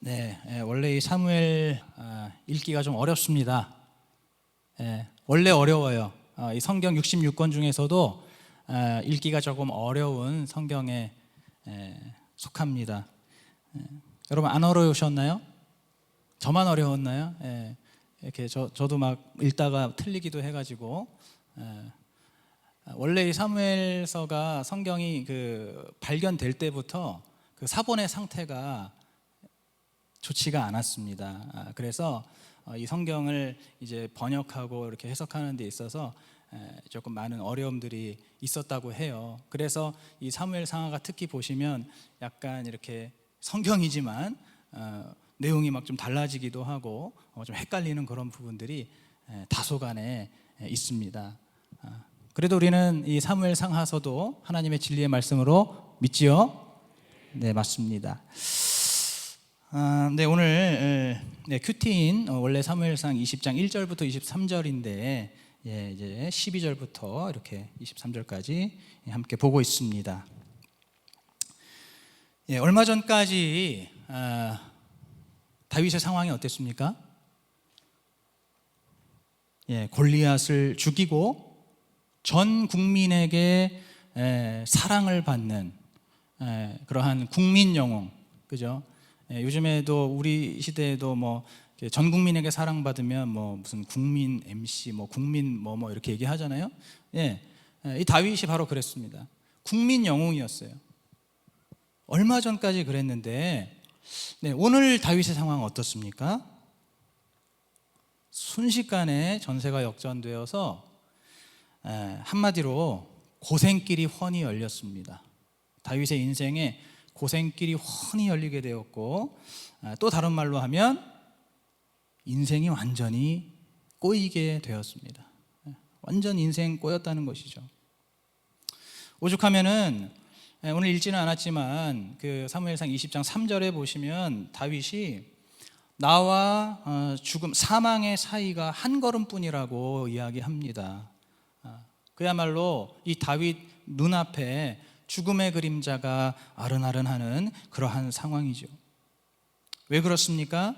네, 원래 이 사무엘 읽기가 좀 어렵습니다. 원래 어려워요. 이 성경 66권 중에서도 읽기가 조금 어려운 성경에 속합니다. 여러분 안 어려우셨나요? 저만 어려웠나요? 이렇게 저도 막 읽다가 틀리기도 해가지고 원래 이 사무엘서가 성경이 발견될 때부터 그 사본의 상태가 좋지가 않았습니다. 그래서 이 성경을 이제 번역하고 이렇게 해석하는 데 있어서 조금 많은 어려움들이 있었다고 해요. 그래서 이 사무엘 상하가 특히 보시면 약간 이렇게 성경이지만 내용이 막 좀 달라지기도 하고 좀 헷갈리는 그런 부분들이 다소간에 있습니다. 그래도 우리는 이 사무엘 상하서도 하나님의 진리의 말씀으로 믿지요? 네, 맞습니다. 네, 오늘 큐티인 원래 사무엘상 20장 1절부터 23절인데 이제 12절부터 이렇게 23절까지 함께 보고 있습니다. 얼마 전까지 다윗의 상황이 어땠습니까? 골리앗을 죽이고 전 국민에게 사랑을 받는 그러한 국민 영웅, 그죠? 요즘에도 우리 시대에도 뭐 전 국민에게 사랑받으면 뭐 무슨 국민 MC, 뭐 국민 뭐 이렇게 얘기하잖아요. 이 다윗이 바로 그랬습니다. 국민 영웅이었어요. 얼마 전까지 그랬는데, 오늘 다윗의 상황은 어떻습니까? 순식간에 전세가 역전되어서 한마디로 고생길이 훤히 열렸습니다. 다윗의 인생에 고생길이 훤히 열리게 되었고, 또 다른 말로 하면 인생이 완전히 꼬이게 되었습니다. 완전 인생 꼬였다는 것이죠. 오죽하면은 오늘 읽지는 않았지만 그 사무엘상 20장 3절에 보시면 다윗이 나와 죽음, 사망의 사이가 한 걸음뿐이라고 이야기합니다. 그야말로 이 다윗 눈앞에 죽음의 그림자가 아른아른하는 그러한 상황이죠. 왜 그렇습니까?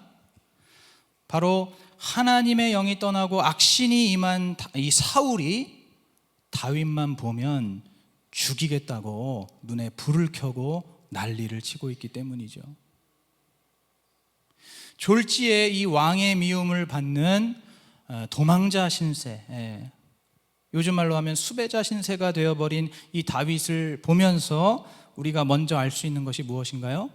바로 하나님의 영이 떠나고 악신이 임한 이 사울이 다윗만 보면 죽이겠다고 눈에 불을 켜고 난리를 치고 있기 때문이죠. 졸지에 이 왕의 미움을 받는 도망자 신세, 요즘 말로 하면 수배자 신세가 되어버린 이 다윗을 보면서 우리가 먼저 알 수 있는 것이 무엇인가요?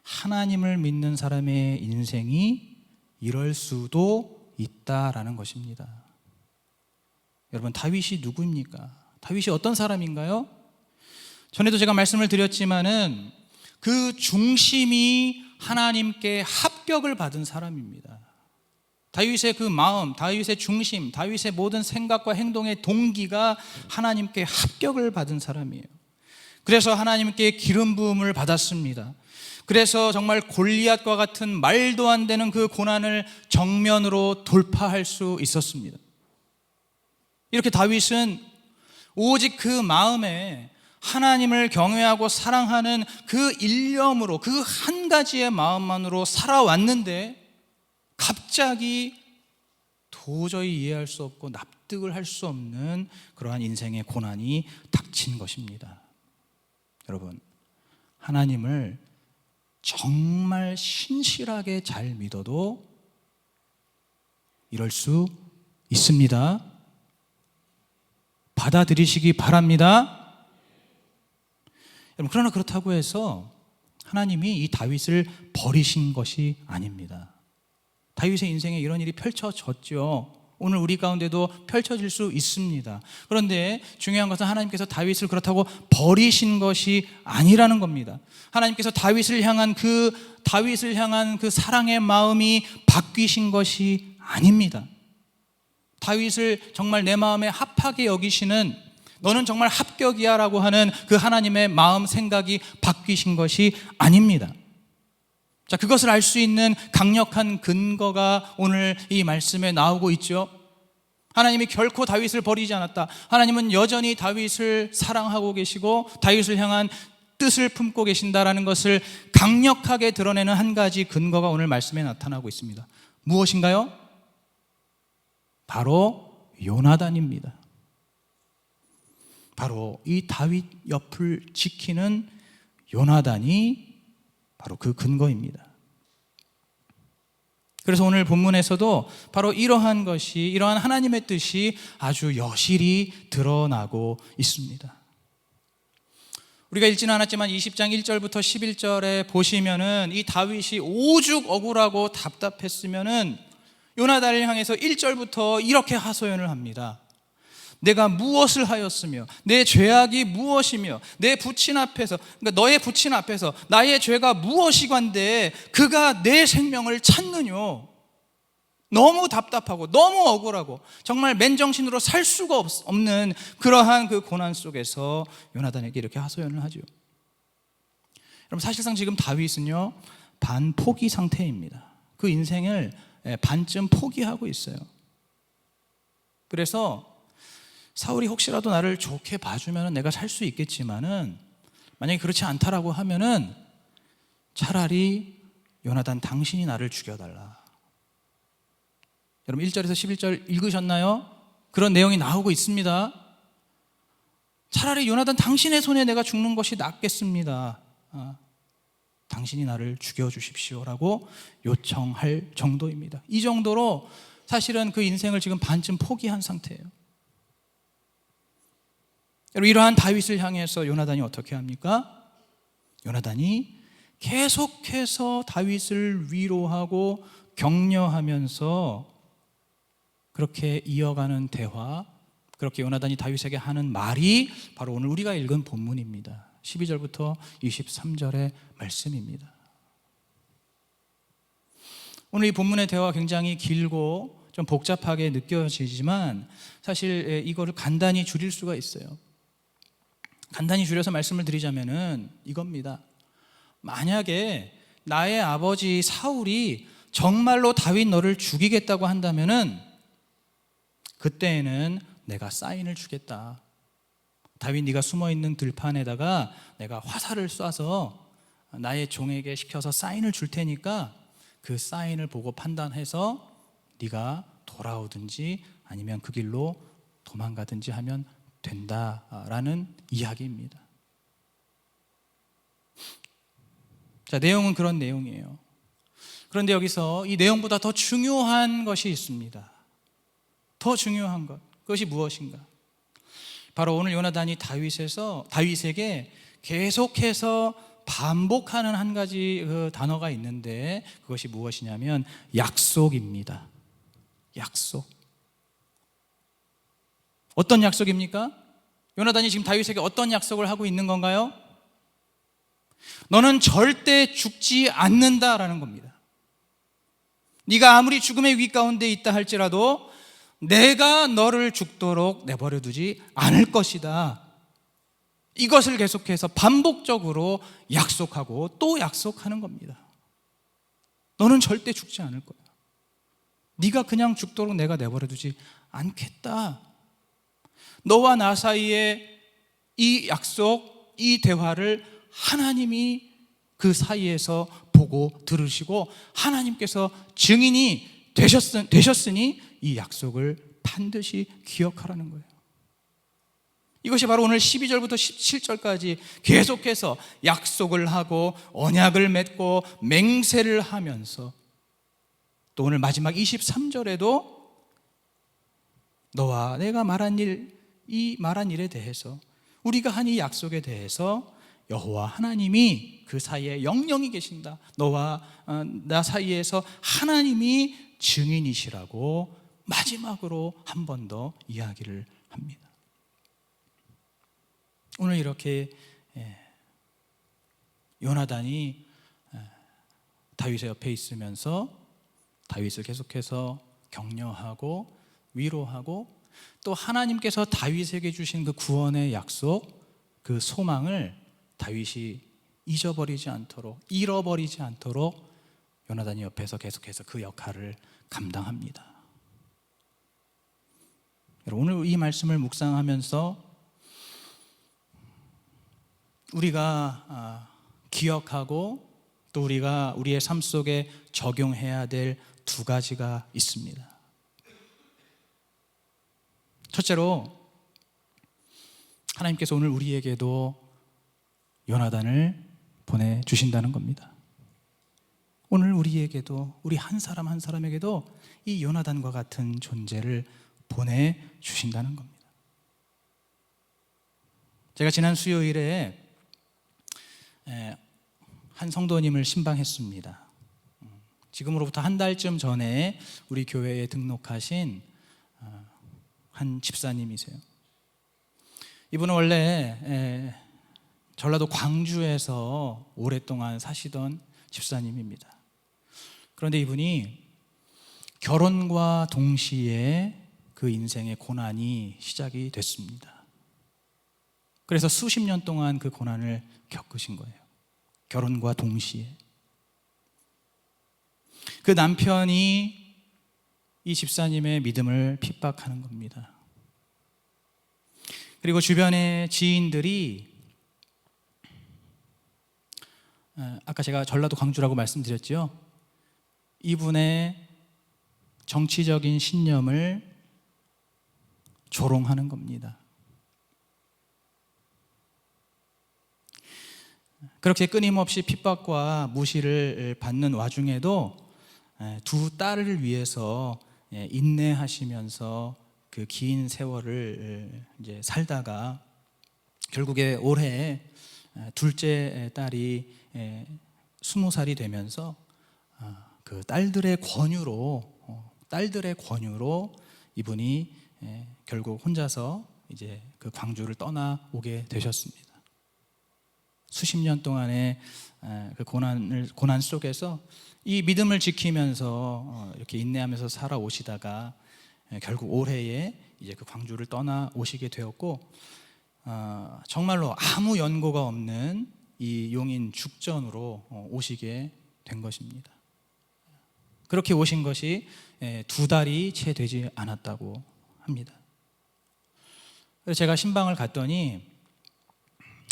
하나님을 믿는 사람의 인생이 이럴 수도 있다라는 것입니다. 여러분, 다윗이 누구입니까? 다윗이 어떤 사람인가요? 전에도 제가 말씀을 드렸지만은 그 중심이 하나님께 합격을 받은 사람입니다. 다윗의 그 마음, 다윗의 중심, 다윗의 모든 생각과 행동의 동기가 하나님께 합격을 받은 사람이에요. 그래서 하나님께 기름 부음을 받았습니다. 그래서 정말 골리앗과 같은 말도 안 되는 그 고난을 정면으로 돌파할 수 있었습니다. 이렇게 다윗은 오직 그 마음에 하나님을 경외하고 사랑하는 그 일념으로, 그 한 가지의 마음만으로 살아왔는데 갑자기 도저히 이해할 수 없고 납득을 할 수 없는 그러한 인생의 고난이 닥친 것입니다. 여러분, 하나님을 정말 신실하게 잘 믿어도 이럴 수 있습니다. 받아들이시기 바랍니다. 여러분, 그러나 그렇다고 해서 하나님이 이 다윗을 버리신 것이 아닙니다. 다윗의 인생에 이런 일이 펼쳐졌죠. 오늘 우리 가운데도 펼쳐질 수 있습니다. 그런데 중요한 것은 하나님께서 다윗을 그렇다고 버리신 것이 아니라는 겁니다. 하나님께서 다윗을 향한 그 사랑의 마음이 바뀌신 것이 아닙니다. 다윗을 정말 내 마음에 합하게 여기시는, 너는 정말 합격이야 라고 하는 그 하나님의 마음 생각이 바뀌신 것이 아닙니다. 자, 그것을 알 수 있는 강력한 근거가 오늘 이 말씀에 나오고 있죠. 하나님이 결코 다윗을 버리지 않았다. 하나님은 여전히 다윗을 사랑하고 계시고 다윗을 향한 뜻을 품고 계신다라는 것을 강력하게 드러내는 한 가지 근거가 오늘 말씀에 나타나고 있습니다. 무엇인가요? 바로 요나단입니다. 바로 이 다윗 옆을 지키는 요나단이 바로 그 근거입니다. 그래서 오늘 본문에서도 바로 이러한 하나님의 뜻이 아주 여실히 드러나고 있습니다. 우리가 읽지는 않았지만 20장 1절부터 11절에 보시면은 이 다윗이 오죽 억울하고 답답했으면은 요나단을 향해서 1절부터 이렇게 하소연을 합니다. 내가 무엇을 하였으며 내 죄악이 무엇이며 내 부친 앞에서, 그러니까 너의 부친 앞에서 나의 죄가 무엇이건데 그가 내 생명을 찾느뇨. 너무 답답하고 너무 억울하고 정말 맨정신으로 살 수가 없는 그러한 그 고난 속에서 요나단에게 이렇게 하소연을 하죠. 여러분, 사실상 지금 다윗은요 반포기 상태입니다. 그 인생을 반쯤 포기하고 있어요. 그래서 사울이 혹시라도 나를 좋게 봐주면 내가 살 수 있겠지만은 만약에 그렇지 않다라고 하면은 차라리 요나단 당신이 나를 죽여달라. 여러분 1절에서 11절 읽으셨나요? 그런 내용이 나오고 있습니다. 차라리 요나단 당신의 손에 내가 죽는 것이 낫겠습니다. 당신이 나를 죽여주십시오라고 요청할 정도입니다. 이 정도로 사실은 그 인생을 지금 반쯤 포기한 상태예요. 여러분, 이러한 다윗을 향해서 요나단이 어떻게 합니까? 요나단이 계속해서 다윗을 위로하고 격려하면서 그렇게 이어가는 대화, 그렇게 요나단이 다윗에게 하는 말이 바로 오늘 우리가 읽은 본문입니다. 12절부터 23절의 말씀입니다. 오늘 이 본문의 대화가 굉장히 길고 좀 복잡하게 느껴지지만 사실 이거를 간단히 줄일 수가 있어요. 간단히 줄여서 말씀을 드리자면은 이겁니다. 만약에 나의 아버지 사울이 정말로 다윗 너를 죽이겠다고 한다면은 그때에는 내가 사인을 주겠다. 다윗 네가 숨어있는 들판에다가 내가 화살을 쏴서 나의 종에게 시켜서 사인을 줄 테니까 그 사인을 보고 판단해서 네가 돌아오든지 아니면 그 길로 도망가든지 하면 된다라는 이야기입니다. 자, 내용은 그런 내용이에요. 그런데 여기서 이 내용보다 더 중요한 것이 있습니다. 더 중요한 것, 그것이 무엇인가? 바로 오늘 요나단이 다윗에게 계속해서 반복하는 한 가지 그 단어가 있는데 그것이 무엇이냐면 약속입니다. 약속. 어떤 약속입니까? 요나단이 지금 다윗에게 어떤 약속을 하고 있는 건가요? 너는 절대 죽지 않는다라는 겁니다. 네가 아무리 죽음의 위 가운데 있다 할지라도 내가 너를 죽도록 내버려 두지 않을 것이다. 이것을 계속해서 반복적으로 약속하고 또 약속하는 겁니다. 너는 절대 죽지 않을 거야. 네가 그냥 죽도록 내가 내버려 두지 않겠다. 너와 나 사이에 이 약속, 이 대화를 하나님이 그 사이에서 보고 들으시고 하나님께서 증인이 되셨으니 이 약속을 반드시 기억하라는 거예요. 이것이 바로 오늘 12절부터 17절까지 계속해서 약속을 하고 언약을 맺고 맹세를 하면서 또 오늘 마지막 23절에도 너와 내가 말한 이 말한 일에 대해서 우리가 한 이 약속에 대해서 여호와 하나님이 그 사이에 영영이 계신다. 너와 나 사이에서 하나님이 증인이시라고 마지막으로 한 번 더 이야기를 합니다. 오늘 이렇게 요나단이 다윗의 옆에 있으면서 다윗을 계속해서 격려하고 위로하고 또 하나님께서 다윗에게 주신 그 구원의 약속, 그 소망을 다윗이 잊어버리지 않도록, 잃어버리지 않도록 요나단이 옆에서 계속해서 그 역할을 감당합니다. 여러분, 오늘 이 말씀을 묵상하면서 우리가 기억하고 또 우리가 우리의 삶 속에 적용해야 될 두 가지가 있습니다. 첫째로 하나님께서 오늘 우리에게도 요나단을 보내주신다는 겁니다. 오늘 우리에게도, 우리 한 사람 한 사람에게도 이 요나단과 같은 존재를 보내주신다는 겁니다. 제가 지난 수요일에 한 성도님을 신방했습니다. 지금으로부터 한 달쯤 전에 우리 교회에 등록하신 한 집사님이세요. 이분은 원래 전라도 광주에서 오랫동안 사시던 집사님입니다. 그런데 이분이 결혼과 동시에 그 인생의 고난이 시작이 됐습니다. 그래서 수십 년 동안 그 고난을 겪으신 거예요. 결혼과 동시에. 그 남편이 이 집사님의 믿음을 핍박하는 겁니다. 그리고 주변의 지인들이, 아까 제가 전라도 광주라고 말씀드렸죠. 이분의 정치적인 신념을 조롱하는 겁니다. 그렇게 끊임없이 핍박과 무시를 받는 와중에도 두 딸을 위해서 인내하시면서 그 긴 세월을 이제 살다가 결국에 올해 둘째 딸이 20살이 되면서 그 딸들의 권유로 이분이 결국 혼자서 이제 그 광주를 떠나오게 되셨습니다. 수십 년 동안의 그 고난 속에서 이 믿음을 지키면서 이렇게 인내하면서 살아오시다가 결국 올해에 이제 그 광주를 떠나오시게 되었고, 정말로 아무 연고가 없는 이 용인 죽전으로 오시게 된 것입니다. 그렇게 오신 것이 두 달이 채 되지 않았다고 합니다. 그래서 제가 신방을 갔더니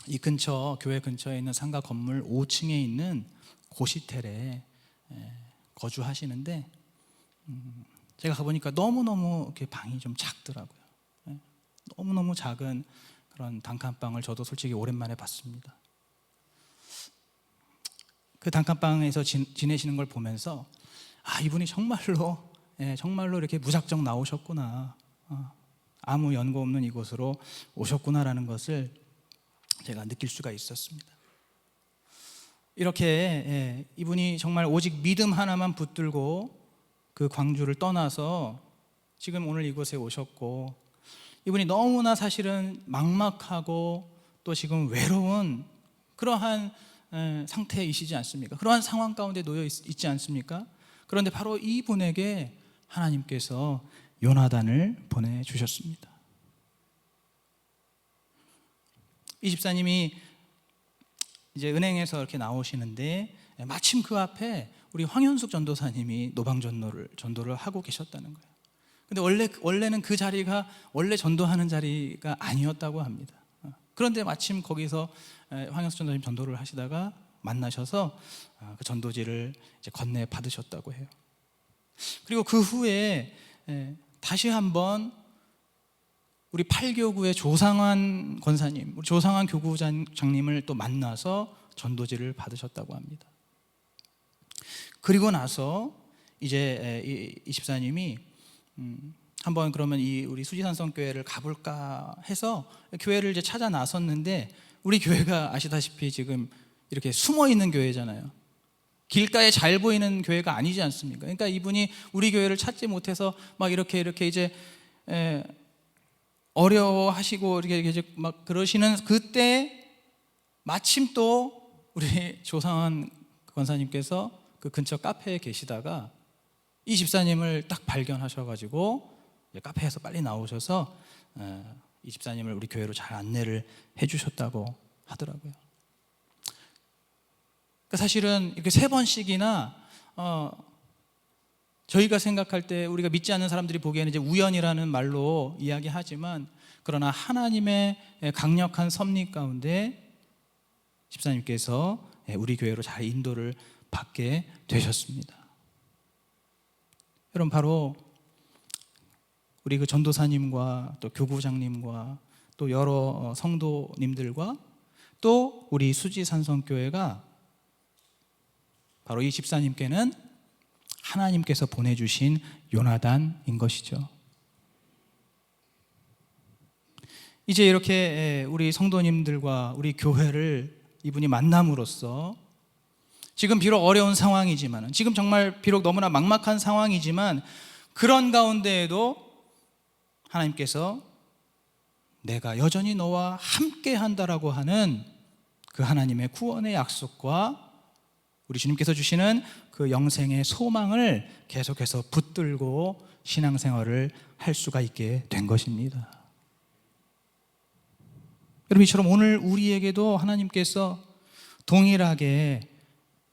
이 근처, 교회 근처에 있는 상가 건물 5층에 있는 고시텔에 거주하시는데, 제가 가보니까 너무너무 이렇게 방이 좀 작더라고요. 너무너무 작은 그런 단칸방을 저도 솔직히 오랜만에 봤습니다. 그 단칸방에서 지내시는 걸 보면서 이분이 정말로 이렇게 무작정 나오셨구나, 아무 연고 없는 이곳으로 오셨구나라는 것을 제가 느낄 수가 있었습니다. 이렇게 이분이 정말 오직 믿음 하나만 붙들고 그 광주를 떠나서 지금 오늘 이곳에 오셨고, 이분이 너무나 사실은 막막하고 또 지금 외로운 그러한 상태이시지 않습니까? 그러한 상황 가운데 놓여 있지 않습니까? 그런데 바로 이분에게 하나님께서 요나단을 보내주셨습니다. 이 집사님이 이제 은행에서 이렇게 나오시는데 마침 그 앞에 우리 황현숙 전도사님이 노방 전도를 하고 계셨다는 거예요. 근데 원래는 그 자리가 원래 전도하는 자리가 아니었다고 합니다. 그런데 마침 거기서 황현숙 전도사님 전도를 하시다가 만나셔서 그 전도지를 이제 건네 받으셨다고 해요. 그리고 그 후에 다시 한번 우리 8교구의 조상환 권사님, 우리 조상환 교구장님을 또 만나서 전도지를 받으셨다고 합니다. 그리고 나서 이제 이 집사님이 한번 그러면 우리 수지산성교회를 가볼까 해서 교회를 이제 찾아 나섰는데, 우리 교회가 아시다시피 지금 이렇게 숨어 있는 교회잖아요. 길가에 잘 보이는 교회가 아니지 않습니까? 그러니까 이분이 우리 교회를 찾지 못해서 막 이렇게 이제 어려워하시고 이렇게 이제 막 그러시는 그때 마침 또 우리 조상환 권사님께서 그 근처 카페에 계시다가 이 집사님을 딱 발견하셔가지고 카페에서 빨리 나오셔서 이 집사님을 우리 교회로 잘 안내를 해주셨다고 하더라고요. 그러니까 사실은 이렇게 3번씩이나 저희가 생각할 때, 우리가 믿지 않는 사람들이 보기에는 이제 우연이라는 말로 이야기하지만, 그러나 하나님의 강력한 섭리 가운데 집사님께서 우리 교회로 잘 인도를 받게 되셨습니다. 여러분, 바로 우리 그 전도사님과 또 교구장님과 또 여러 성도님들과 또 우리 수지산성교회가 바로 이 집사님께는 하나님께서 보내주신 요나단인 것이죠. 이제 이렇게 우리 성도님들과 우리 교회를 이분이 만남으로써 지금 비록 어려운 상황이지만, 지금 정말 비록 너무나 막막한 상황이지만, 그런 가운데에도 하나님께서 내가 여전히 너와 함께 한다라고 하는 그 하나님의 구원의 약속과 우리 주님께서 주시는 그 영생의 소망을 계속해서 붙들고 신앙생활을 할 수가 있게 된 것입니다. 여러분, 이처럼 오늘 우리에게도 하나님께서 동일하게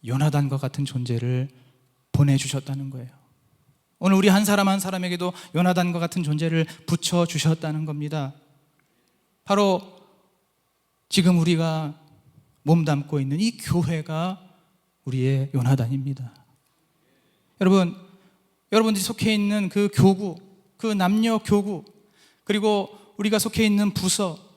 요나단과 같은 존재를 보내주셨다는 거예요. 오늘 우리 한 사람 한 사람에게도 요나단과 같은 존재를 붙여주셨다는 겁니다. 바로 지금 우리가 몸담고 있는 이 교회가 우리의 요나단입니다. 여러분들이 속해 있는 그 교구, 그 남녀 교구, 그리고 우리가 속해 있는 부서,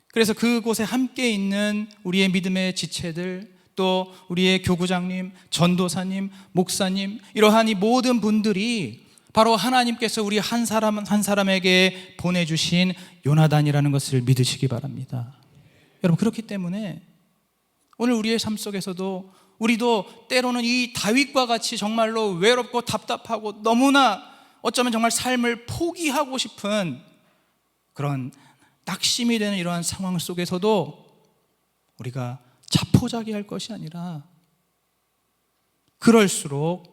그래서 그곳에 함께 있는 우리의 믿음의 지체들, 또 우리의 교구장님, 전도사님, 목사님, 이러한 이 모든 분들이 바로 하나님께서 우리 한 사람 한 사람에게 보내주신 요나단이라는 것을 믿으시기 바랍니다. 여러분, 그렇기 때문에 오늘 우리의 삶 속에서도 우리도 때로는 이 다윗과 같이 정말로 외롭고 답답하고 너무나 어쩌면 정말 삶을 포기하고 싶은 그런 낙심이 되는 이러한 상황 속에서도 우리가 자포자기할 것이 아니라 그럴수록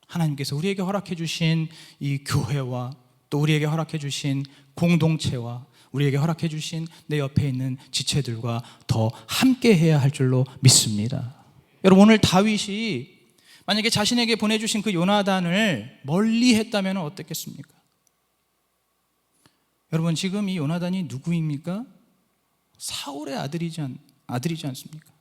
하나님께서 우리에게 허락해 주신 이 교회와 또 우리에게 허락해 주신 공동체와 우리에게 허락해 주신 내 옆에 있는 지체들과 더 함께 해야 할 줄로 믿습니다. 여러분, 오늘 다윗이 만약에 자신에게 보내주신 그 요나단을 멀리 했다면 어떻겠습니까? 여러분, 지금 이 요나단이 누구입니까? 사울의 아들이지 않습니까?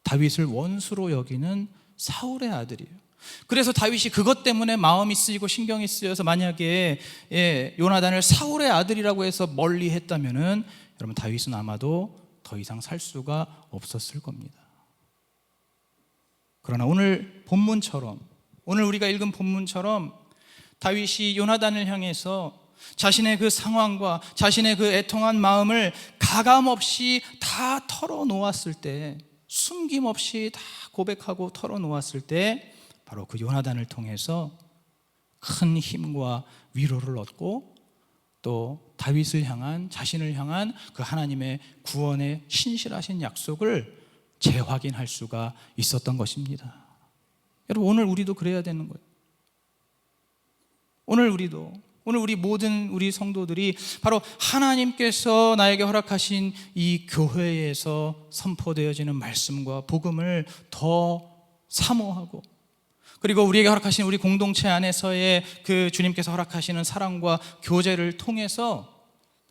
다윗을 원수로 여기는 사울의 아들이에요. 그래서 다윗이 그것 때문에 마음이 쓰이고 신경이 쓰여서 만약에 요나단을 사울의 아들이라고 해서 멀리 했다면은 여러분, 다윗은 아마도 더 이상 살 수가 없었을 겁니다. 그러나 오늘 본문처럼, 오늘 우리가 읽은 본문처럼 다윗이 요나단을 향해서 자신의 그 상황과 자신의 그 애통한 마음을 가감없이 다 털어놓았을 때, 숨김없이 다 고백하고 털어놓았을 때 바로 그 요나단을 통해서 큰 힘과 위로를 얻고 또 다윗을 향한, 자신을 향한 그 하나님의 구원의 신실하신 약속을 재확인할 수가 있었던 것입니다. 여러분, 오늘 우리도 그래야 되는 거예요. 오늘 우리 모든 우리 성도들이 바로 하나님께서 나에게 허락하신 이 교회에서 선포되어지는 말씀과 복음을 더 사모하고, 그리고 우리에게 허락하신 우리 공동체 안에서의 그 주님께서 허락하시는 사랑과 교제를 통해서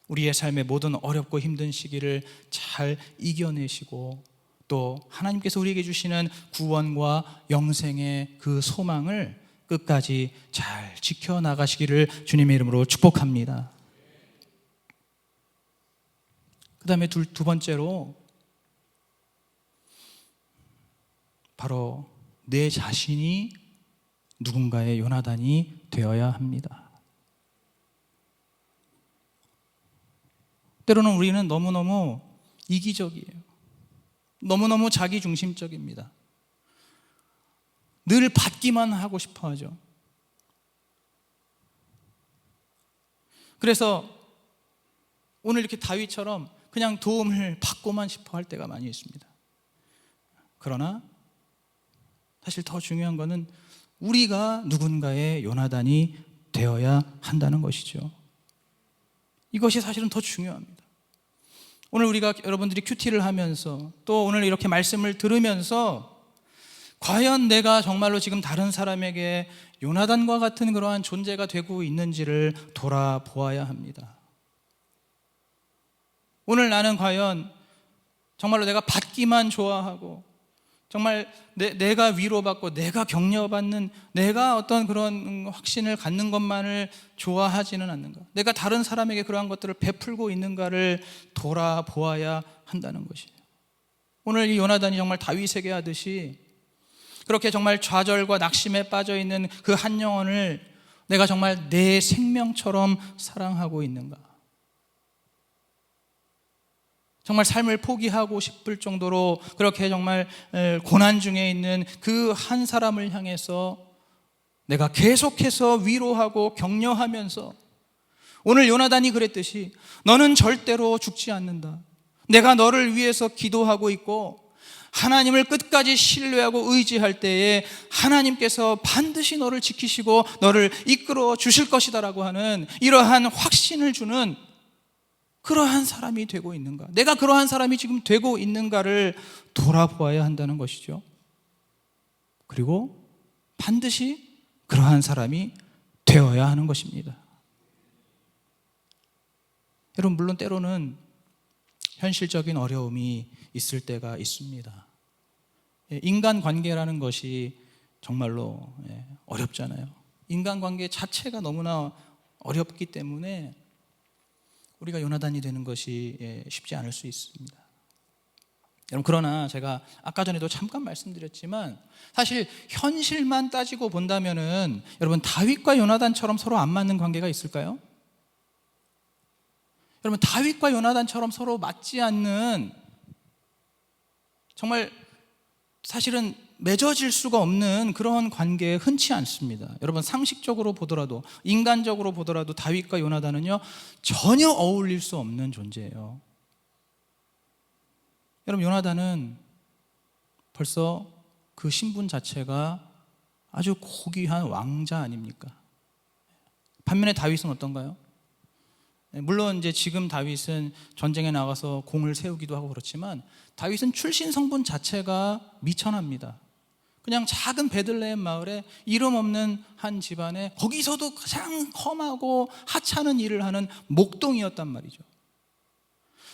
우리의 삶의 모든 어렵고 힘든 시기를 잘 이겨내시고 또 하나님께서 우리에게 주시는 구원과 영생의 그 소망을 끝까지 잘 지켜나가시기를 주님의 이름으로 축복합니다. 그 다음에 두 번째로 바로 내 자신이 누군가의 요나단이 되어야 합니다. 때로는 우리는 너무너무 이기적이에요. 너무너무 자기중심적입니다. 늘 받기만 하고 싶어 하죠. 그래서 오늘 이렇게 다윗처럼 그냥 도움을 받고만 싶어 할 때가 많이 있습니다. 그러나 사실 더 중요한 것은 우리가 누군가의 요나단이 되어야 한다는 것이죠. 이것이 사실은 더 중요합니다. 오늘 우리가 여러분들이 큐티를 하면서 또 오늘 이렇게 말씀을 들으면서 과연 내가 정말로 지금 다른 사람에게 요나단과 같은 그러한 존재가 되고 있는지를 돌아보아야 합니다. 오늘 나는 과연 정말로 내가 받기만 좋아하고 정말 내가 위로받고 내가 격려받는, 내가 어떤 그런 확신을 갖는 것만을 좋아하지는 않는가? 내가 다른 사람에게 그러한 것들을 베풀고 있는가를 돌아보아야 한다는 것이에요. 오늘 이 요나단이 정말 다윗에게 하듯이 그렇게 정말 좌절과 낙심에 빠져 있는 그 한 영혼을 내가 정말 내 생명처럼 사랑하고 있는가? 정말 삶을 포기하고 싶을 정도로 그렇게 정말 고난 중에 있는 그 한 사람을 향해서 내가 계속해서 위로하고 격려하면서, 오늘 요나단이 그랬듯이 너는 절대로 죽지 않는다. 내가 너를 위해서 기도하고 있고 하나님을 끝까지 신뢰하고 의지할 때에 하나님께서 반드시 너를 지키시고 너를 이끌어 주실 것이다 라고 하는 이러한 확신을 주는 그러한 사람이 되고 있는가? 내가 그러한 사람이 지금 되고 있는가를 돌아보아야 한다는 것이죠. 그리고 반드시 그러한 사람이 되어야 하는 것입니다. 여러분, 물론 때로는 현실적인 어려움이 있을 때가 있습니다. 인간관계라는 것이 정말로 어렵잖아요. 인간관계 자체가 너무나 어렵기 때문에 우리가 요나단이 되는 것이 쉽지 않을 수 있습니다. 여러분, 그러나 제가 아까 전에도 잠깐 말씀드렸지만 사실 현실만 따지고 본다면은 여러분, 다윗과 요나단처럼 서로 안 맞는 관계가 있을까요? 여러분, 다윗과 요나단처럼 서로 맞지 않는, 정말 사실은 맺어질 수가 없는 그런 관계에 흔치 않습니다. 여러분, 상식적으로 보더라도, 인간적으로 보더라도 다윗과 요나단은요 전혀 어울릴 수 없는 존재예요. 여러분, 요나단은 벌써 그 신분 자체가 아주 고귀한 왕자 아닙니까? 반면에 다윗은 어떤가요? 물론 이제 지금 다윗은 전쟁에 나가서 공을 세우기도 하고 그렇지만 다윗은 출신 성분 자체가 미천합니다. 그냥 작은 베들레헴 마을에 이름 없는 한 집안에, 거기서도 가장 험하고 하찮은 일을 하는 목동이었단 말이죠.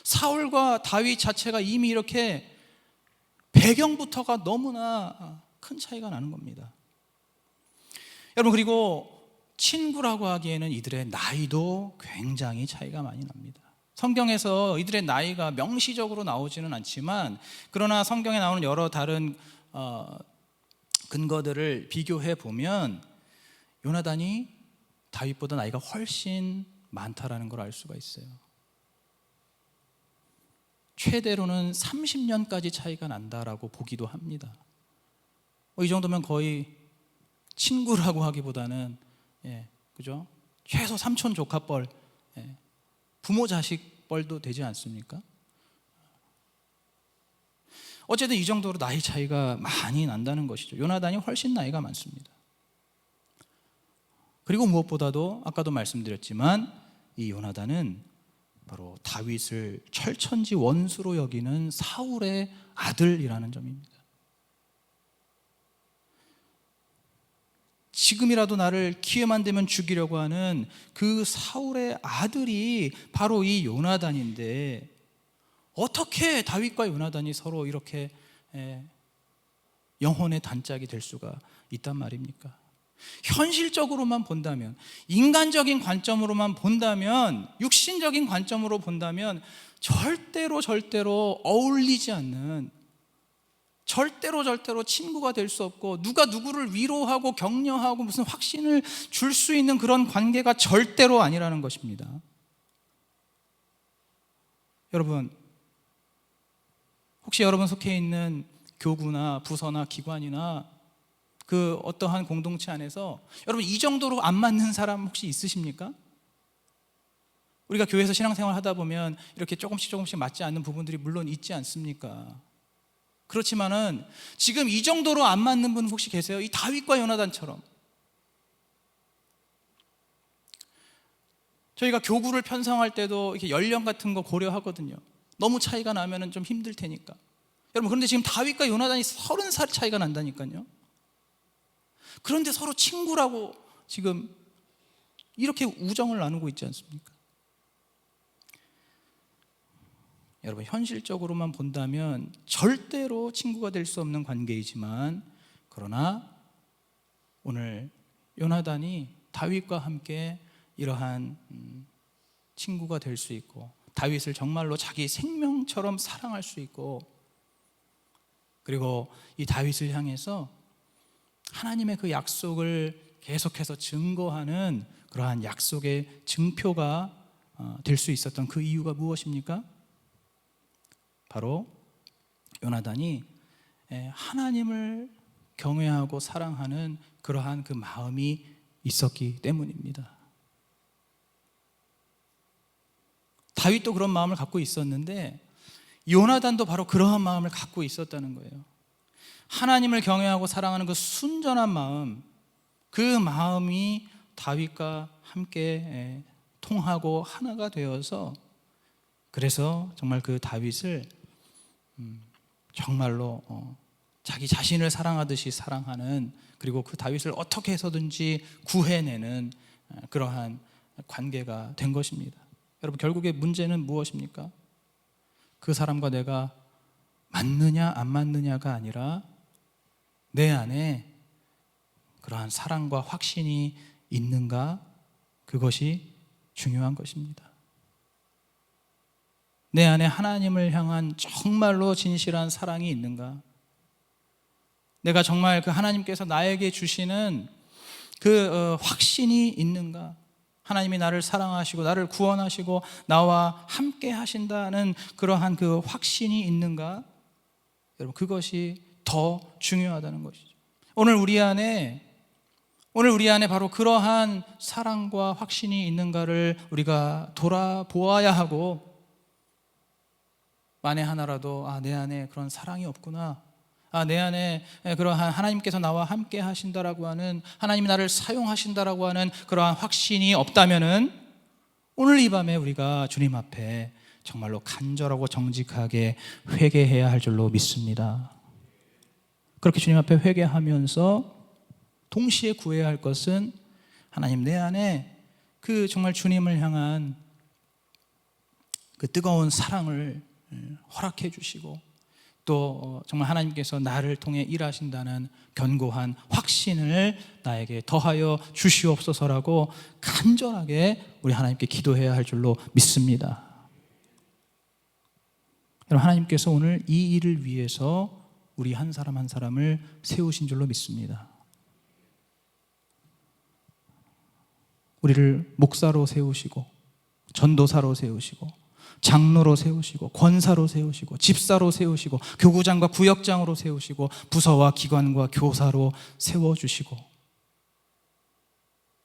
사울과 다윗 자체가 이미 이렇게 배경부터가 너무나 큰 차이가 나는 겁니다. 여러분, 그리고 친구라고 하기에는 이들의 나이도 굉장히 차이가 많이 납니다. 성경에서 이들의 나이가 명시적으로 나오지는 않지만, 그러나 성경에 나오는 여러 다른 근거들을 비교해 보면 요나단이 다윗보다 나이가 훨씬 많다라는 걸 알 수가 있어요. 최대로는 30년까지 차이가 난다라고 보기도 합니다. 이 정도면 거의 친구라고 하기보다는 그죠? 최소 삼촌 조카뻘, 부모 자식 뻘도 되지 않습니까? 어쨌든 이 정도로 나이 차이가 많이 난다는 것이죠. 요나단이 훨씬 나이가 많습니다. 그리고 무엇보다도 아까도 말씀드렸지만 이 요나단은 바로 다윗을 철천지 원수로 여기는 사울의 아들이라는 점입니다. 지금이라도 나를 기회만 되면 죽이려고 하는 그 사울의 아들이 바로 이 요나단인데, 어떻게 다윗과 요나단이 서로 이렇게 영혼의 단짝이 될 수가 있단 말입니까? 현실적으로만 본다면, 인간적인 관점으로만 본다면, 육신적인 관점으로 본다면 절대로 어울리지 않는, 절대로 친구가 될 수 없고, 누가 누구를 위로하고 격려하고 무슨 확신을 줄 수 있는 그런 관계가 절대로 아니라는 것입니다. 여러분, 혹시 여러분 속해 있는 교구나 부서나 기관이나 그 어떠한 공동체 안에서 여러분 이 정도로 안 맞는 사람 혹시 있으십니까? 우리가 교회에서 신앙생활 하다 보면 이렇게 조금씩 맞지 않는 부분들이 물론 있지 않습니까? 그렇지만은 지금 이 정도로 안 맞는 분 혹시 계세요? 이 다윗과 요나단처럼. 저희가 교구를 편성할 때도 이렇게 연령 같은 거 고려하거든요. 너무 차이가 나면은 좀 힘들 테니까. 여러분, 그런데 지금 다윗과 요나단이 30살 차이가 난다니까요. 그런데 서로 친구라고 지금 이렇게 우정을 나누고 있지 않습니까? 여러분 현실적으로만 본다면 절대로 친구가 될 수 없는 관계이지만, 그러나 오늘 요나단이 다윗과 함께 이러한 친구가 될 수 있고, 다윗을 정말로 자기 생명처럼 사랑할 수 있고, 그리고 이 다윗을 향해서 하나님의 그 약속을 계속해서 증거하는 그러한 약속의 증표가 될 수 있었던 그 이유가 무엇입니까? 바로 요나단이 하나님을 경외하고 사랑하는 그러한 그 마음이 있었기 때문입니다. 다윗도 그런 마음을 갖고 있었는데 요나단도 바로 그러한 마음을 갖고 있었다는 거예요. 하나님을 경외하고 사랑하는 그 순전한 마음, 그 마음이 다윗과 함께 통하고 하나가 되어서, 그래서 정말 그 다윗을 정말로 자기 자신을 사랑하듯이 사랑하는, 그리고 그 다윗을 어떻게 해서든지 구해내는 그러한 관계가 된 것입니다. 여러분, 결국에 문제는 무엇입니까? 그 사람과 내가 맞느냐 안 맞느냐가 아니라 내 안에 그러한 사랑과 확신이 있는가, 그것이 중요한 것입니다. 내 안에 하나님을 향한 정말로 진실한 사랑이 있는가, 내가 정말 그 하나님께서 나에게 주시는 그 확신이 있는가, 하나님이 나를 사랑하시고 나를 구원하시고 나와 함께 하신다는 그러한 그 확신이 있는가, 여러분, 그것이 더 중요하다는 것이죠. 오늘 우리 안에 바로 그러한 사랑과 확신이 있는가를 우리가 돌아보아야 하고, 만에 하나라도 내 안에 그런 사랑이 없구나, 내 안에 그러한 하나님께서 나와 함께 하신다라고 하는, 하나님이 나를 사용하신다라고 하는 그러한 확신이 없다면은 오늘 이 밤에 우리가 주님 앞에 정말로 간절하고 정직하게 회개해야 할 줄로 믿습니다. 그렇게 주님 앞에 회개하면서 동시에 구해야 할 것은, 하나님, 내 안에 그 정말 주님을 향한 그 뜨거운 사랑을 허락해 주시고, 또 정말 하나님께서 나를 통해 일하신다는 견고한 확신을 나에게 더하여 주시옵소서라고 간절하게 우리 하나님께 기도해야 할 줄로 믿습니다. 여러분, 하나님께서 오늘 이 일을 위해서 우리 한 사람 한 사람을 세우신 줄로 믿습니다. 우리를 목사로 세우시고, 전도사로 세우시고, 장로로 세우시고, 권사로 세우시고, 집사로 세우시고, 교구장과 구역장으로 세우시고, 부서와 기관과 교사로 세워주시고,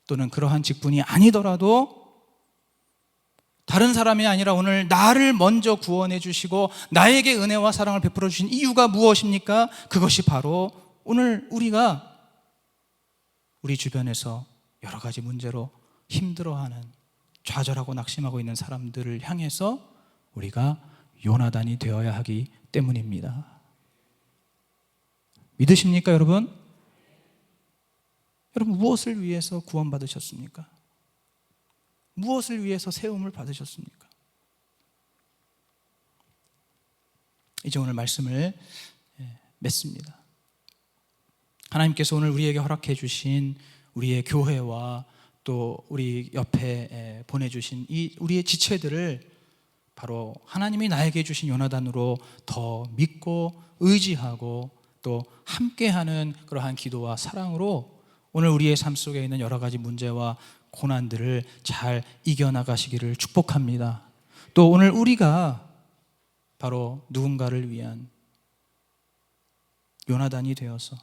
또는 그러한 직분이 아니더라도 다른 사람이 아니라 오늘 나를 먼저 구원해 주시고 나에게 은혜와 사랑을 베풀어 주신 이유가 무엇입니까? 그것이 바로 오늘 우리가 우리 주변에서 여러 가지 문제로 힘들어하는, 좌절하고 낙심하고 있는 사람들을 향해서 우리가 요나단이 되어야 하기 때문입니다. 믿으십니까, 여러분? 여러분, 무엇을 위해서 구원받으셨습니까? 무엇을 위해서 세움을 받으셨습니까? 이제 오늘 말씀을 맺습니다. 하나님께서 오늘 우리에게 허락해 주신 우리의 교회와 또 우리 옆에 보내주신 이 우리의 지체들을 바로 하나님이 나에게 주신 요나단으로 더 믿고 의지하고 또 함께하는 그러한 기도와 사랑으로 오늘 우리의 삶 속에 있는 여러 가지 문제와 고난들을 잘 이겨나가시기를 축복합니다. 또 오늘 우리가 바로 누군가를 위한 요나단이 되어서,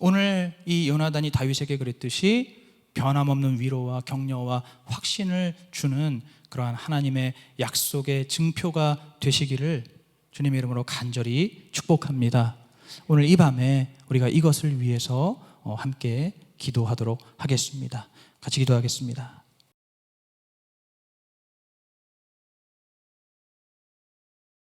오늘 이 요나단이 다윗에게 그랬듯이 변함없는 위로와 격려와 확신을 주는 그러한 하나님의 약속의 증표가 되시기를 주님의 이름으로 간절히 축복합니다. 오늘 이 밤에 우리가 이것을 위해서 함께 기도하도록 하겠습니다. 같이 기도하겠습니다.